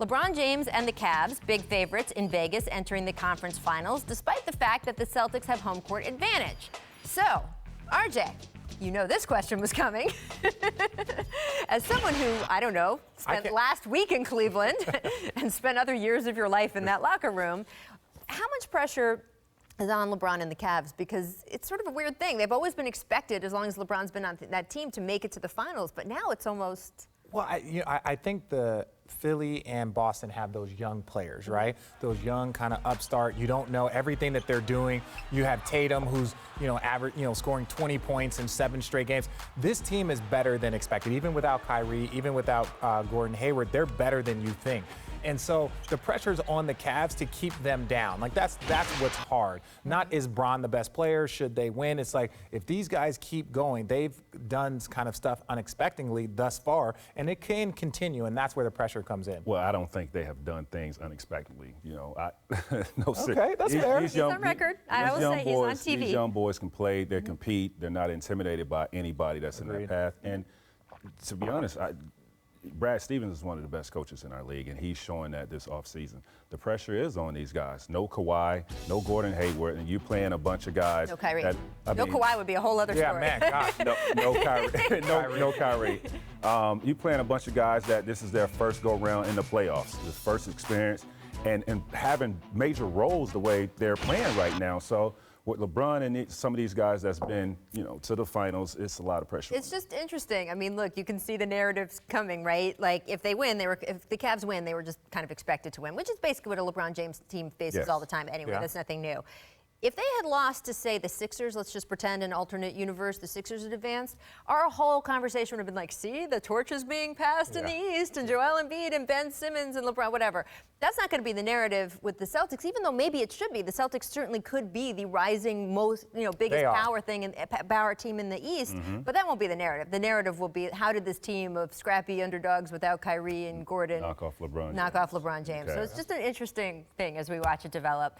LeBron James and the Cavs, big favorites in Vegas, entering the conference finals, despite the fact that the Celtics have home court advantage. So, RJ, you know this question was coming. As someone who, I don't know, spent last week in Cleveland and spent other years of your life in that locker room, how much pressure is on LeBron and the Cavs? Because it's sort of a weird thing. They've always been expected, as long as LeBron's been on that team, to make it to the finals, but now it's almost... Well, I think the Philly and Boston have those young players, right? Those young kind of upstart. You don't know everything that they're doing. You have Tatum, who's average, scoring 20 points in 7 straight games. This team is better than expected, even without Kyrie, even without Gordon Hayward. They're better than you think. And so the pressure's on the Cavs to keep them down. Like, that's what's hard. Not is Bron the best player? Should they win? It's like, if these guys keep going, they've done kind of stuff unexpectedly thus far, and it can continue, and that's where the pressure comes in. Well, I don't think they have done things unexpectedly. No, okay, that's fair. He's on record. I always say he's on TV. These young boys can play, they compete, they're not intimidated by anybody that's in their path. And to be honest, Brad Stevens is one of the best coaches in our league, and he's showing that this offseason. The pressure is on these guys. No Kawhi, no Gordon Hayward, and you playing a bunch of guys. No Kyrie. No Kawhi would be a whole other story. Yeah, man, gosh. No Kyrie. no Kyrie. You playing a bunch of guys that this is their first go-round in the playoffs, this first experience, and having major roles the way they're playing right now. So with LeBron and some of these guys that's been, to the finals, it's a lot of pressure. It's just interesting. I mean, look, you can see the narratives coming, right? Like, if they win, if the Cavs win, they were just kind of expected to win, which is basically what a LeBron James team faces all the time anyway. Yeah. That's nothing new. If they had lost to, say, the Sixers, let's just pretend an alternate universe, the Sixers had advanced, our whole conversation would have been like, see, the torch is being passed in the East, and Joel Embiid and Ben Simmons and LeBron, whatever. That's not going to be the narrative with the Celtics, even though maybe it should be. The Celtics certainly could be the rising, most, biggest power team in the East, but that won't be the narrative. The narrative will be, how did this team of scrappy underdogs without Kyrie and Gordon knock off LeBron James? So it's just an interesting thing as we watch it develop.